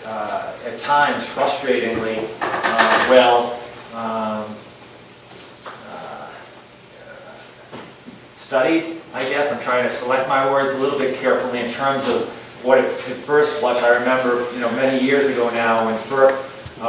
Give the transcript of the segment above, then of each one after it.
at times, frustratingly, well studied, I guess. I'm trying to select my words a little bit carefully in terms of what at first blush. I remember, many years ago now when FERC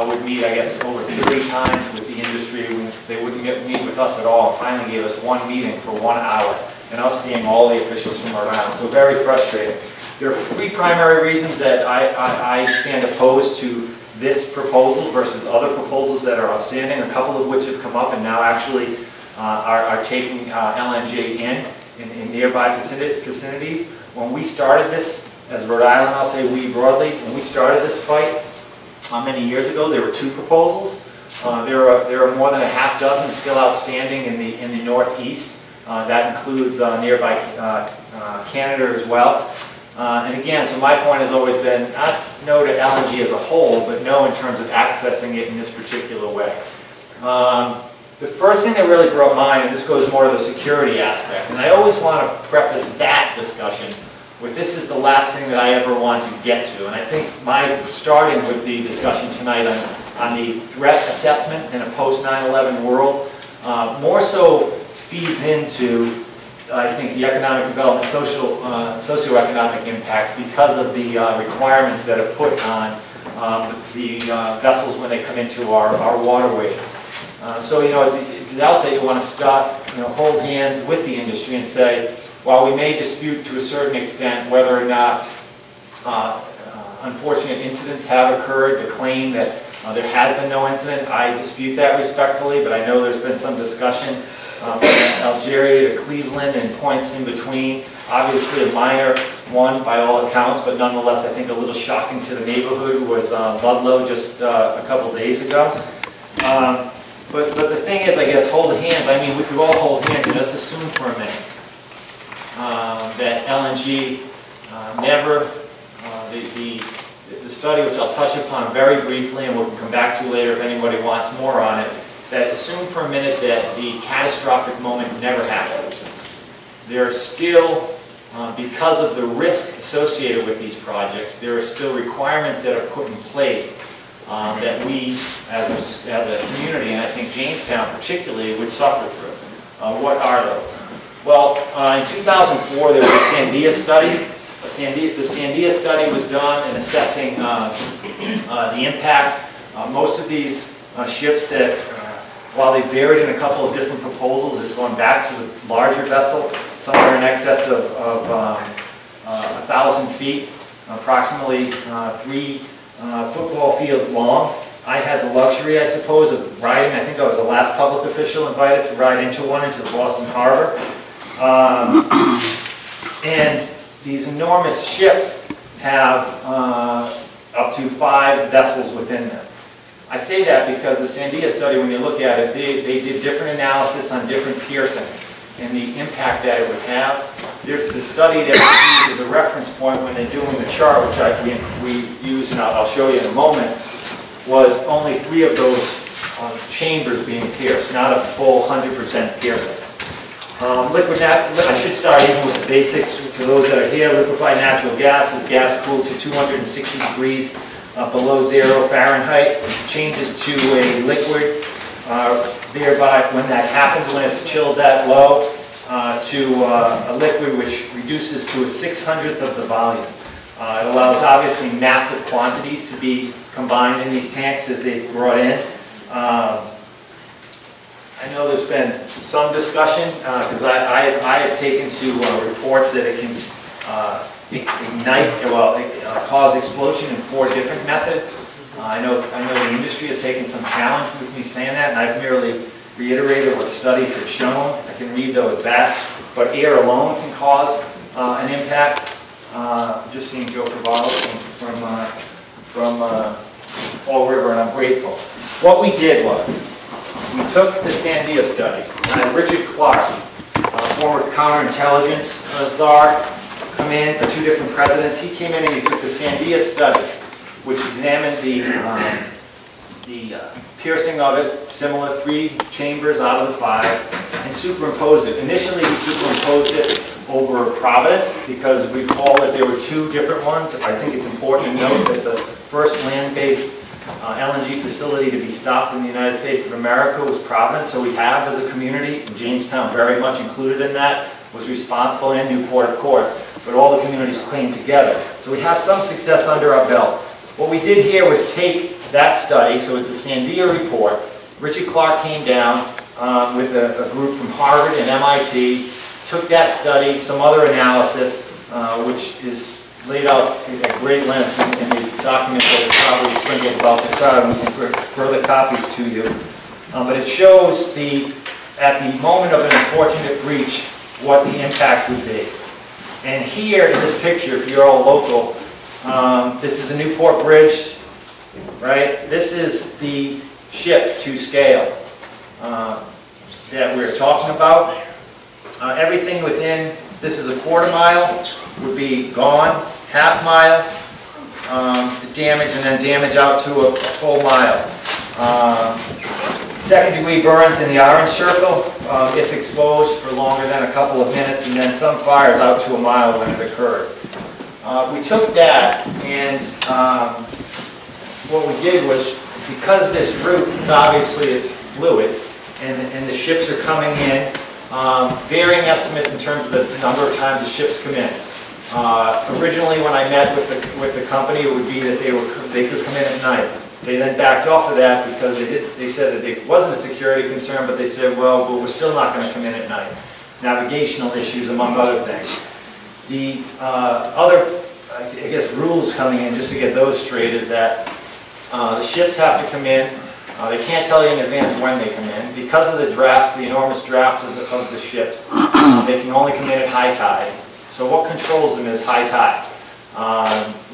would meet, I guess, over 30 times with the industry. They wouldn't meet with us at all. Finally gave us one meeting for 1 hour, and us being all the officials from Rhode Island. So very frustrating. There are 3 primary reasons that I stand opposed to this proposal versus other proposals that are outstanding, a couple of which have come up and now actually are taking LNG in nearby vicinities. When we started this, as Rhode Island, I'll say we broadly, when we started this fight many years ago, there were 2 proposals. There are more than a half dozen still outstanding in the Northeast. That includes nearby Canada as well. And again, so my point has always been not no to LNG as a whole, but no in terms of accessing it in this particular way. The first thing that really brought mine, and this goes more to the security aspect, and I always want to preface that discussion with this is the last thing that I ever want to get to. And I think my starting with the discussion tonight on the threat assessment in a post-9/11 world more so feeds into, I think, the economic development, socioeconomic impacts because of the requirements that are put on the vessels when they come into our waterways. So, at the outset, you want to start, hold hands with the industry and say, while we may dispute to a certain extent whether or not unfortunate incidents have occurred, the claim that there has been no incident, I dispute that respectfully, but I know there's been some discussion from Algeria to Cleveland and points in between. Obviously a minor one by all accounts, but nonetheless I think a little shocking to the neighborhood was Ludlow just a couple days ago. But the thing is, I guess, hold hands. I mean, we could all hold hands and let's assume for a minute that LNG never, the study, which I'll touch upon very briefly and we'll come back to later if anybody wants more on it, that assume for a minute that the catastrophic moment never happens. There are still, because of the risk associated with these projects, there are still requirements that are put in place that we, as a community, and I think Jamestown particularly, would suffer through. What are those? Well, in 2004 there was a Sandia study. The Sandia study was done in assessing the impact. Most of these ships that, while they varied in a couple of different proposals, it's going back to the larger vessel, somewhere in excess of 1,000 feet, approximately 3 football fields long. I had the luxury, I suppose, of riding. I think I was the last public official invited to ride into one, into the Boston Harbor. And these enormous ships have up to 5 vessels within them. I say that because the Sandia study, when you look at it, they did different analysis on different piercings and the impact that it would have. There's the study that we use as a reference point when they're doing the chart, which we use, and I'll show you in a moment, was only 3 of those chambers being pierced, not a full 100% piercing. I should start even with the basics for those that are here. Liquefied natural gas is gas cooled to 260 degrees below 0 Fahrenheit, changes to a liquid, thereby when that happens, when it's chilled that low, to a liquid which reduces to a 600th of the volume. It allows obviously massive quantities to be combined in these tanks as they brought in. I know there's been some discussion because I have taken to reports that it can ignite, cause explosion in 4 different methods. I know the industry has taken some challenge with me saying that, and I've merely reiterated what studies have shown. I can read those back, but air alone can cause an impact. I'm just seeing Joe Cavallo from Fall River, and I'm grateful. What we did was, we took the Sandia study, and Richard Clark, former counterintelligence czar, come in for 2 different presidents. He came in and he took the Sandia study, which examined the piercing of it, similar 3 chambers out of the 5, and superimposed it. Initially, he superimposed it over Providence, because we recall that there were two different ones. I think it's important to note that the first land-based LNG facility to be stopped in the United States of America was Providence. So we have, as a community, and Jamestown very much included in that, was responsible, and Newport, of course, but all the communities came together. So we have some success under our belt. What we did here was take that study, so it's a Sandia report. Richard Clark came down with a group from Harvard and MIT, took that study, some other analysis, which is laid out at great length in the document that is probably sprinkled about the crowd, and we can bring further copies to you. But it shows at the moment of an unfortunate breach, what the impact would be. And here in this picture, if you're all local, this is the Newport Bridge, right? This is the ship to scale that we're talking about. Everything within, this is a quarter mile, would be gone, half mile, the damage, and then damage out to a full mile. Second degree burns in the orange circle if exposed for longer than a couple of minutes, and then some fires out to a mile when it occurs. We took that, and what we did was, because this route is obviously it's fluid, and the ships are coming in, varying estimates in terms of the number of times the ships come in. Originally, when I met with the company, it would be that they could come in at night. They then backed off of that because they said that it wasn't a security concern, but they said, well, but we're still not going to come in at night. Navigational issues, among other things. The other, I guess, rules coming in, just to get those straight, is that the ships have to come in. They can't tell you in advance when they come in. Because of the draft, the enormous draft of the ships, they can only come in at high tide. So what controls them is high tide.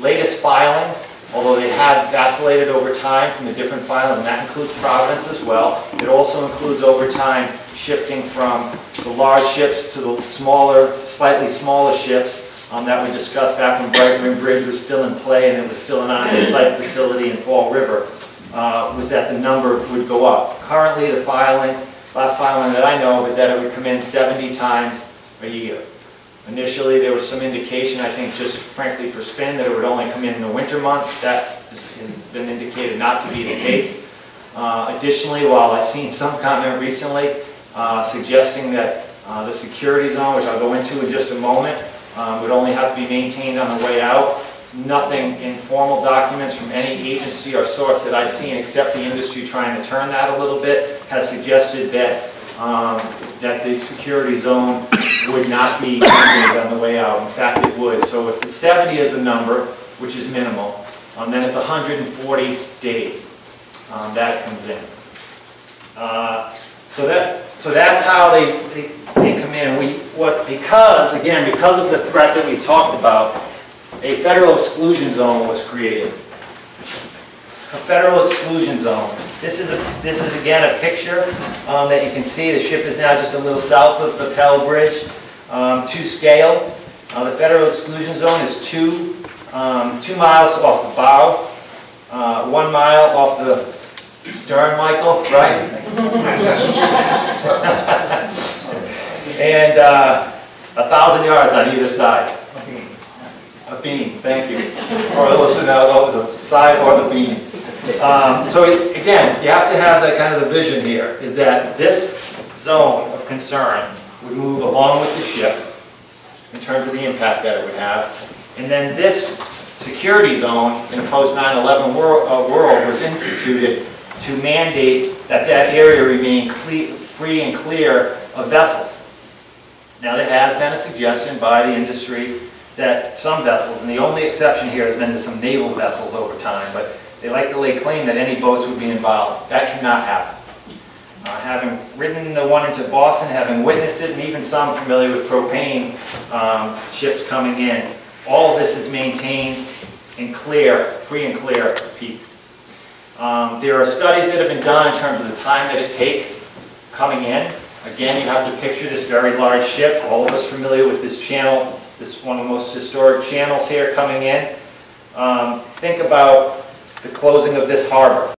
Latest filings, although they have vacillated over time from the different filings, and that includes Providence as well. It also includes over time shifting from the large ships to the smaller, slightly smaller ships that we discussed back when Bright Ring Bridge was still in play and it was still an on-site facility in Fall River, was that the number would go up. Currently, the last filing that I know of is that it would come in 70 times a year. Initially, there was some indication, I think just frankly for spin, that it would only come in the winter months. That has been indicated not to be the case. Additionally, while I've seen some comment recently suggesting that the security zone, which I'll go into in just a moment, would only have to be maintained on the way out, nothing in formal documents from any agency or source that I've seen, except the industry trying to turn that a little bit, has suggested that that the security zone would not be maintained on the way out. In fact, it would. So if it's 70 is the number, which is minimal, then it's 140 days that comes in. So that's how they come in. Because of the threat that we've talked about, a federal exclusion zone was created. A federal exclusion zone. This is again a picture that you can see. The ship is now just a little south of the Pell Bridge to scale. The federal exclusion zone is 2 miles off the bow, 1 mile off the stern, Michael, right? And 1,000 yards on either side. A beam, thank you. Or listen now, the side or the beam. So again, you have to have that kind of the vision here, is that this zone of concern would move along with the ship in terms of the impact that it would have. And then this security zone in the post 9/11 world was instituted to mandate that that area remain free and clear of vessels. Now there has been a suggestion by the industry that some vessels, and the only exception here has been to some naval vessels over time, but they like to lay claim that any boats would be involved. That cannot happen. Having ridden the one into Boston, having witnessed it, and even some familiar with propane ships coming in, all of this is maintained and clear, free and clear of people. There are studies that have been done in terms of the time that it takes coming in. Again, you have to picture this very large ship. All of us familiar with this channel, this is one of the most historic channels here coming in. Think about the closing of this harbor.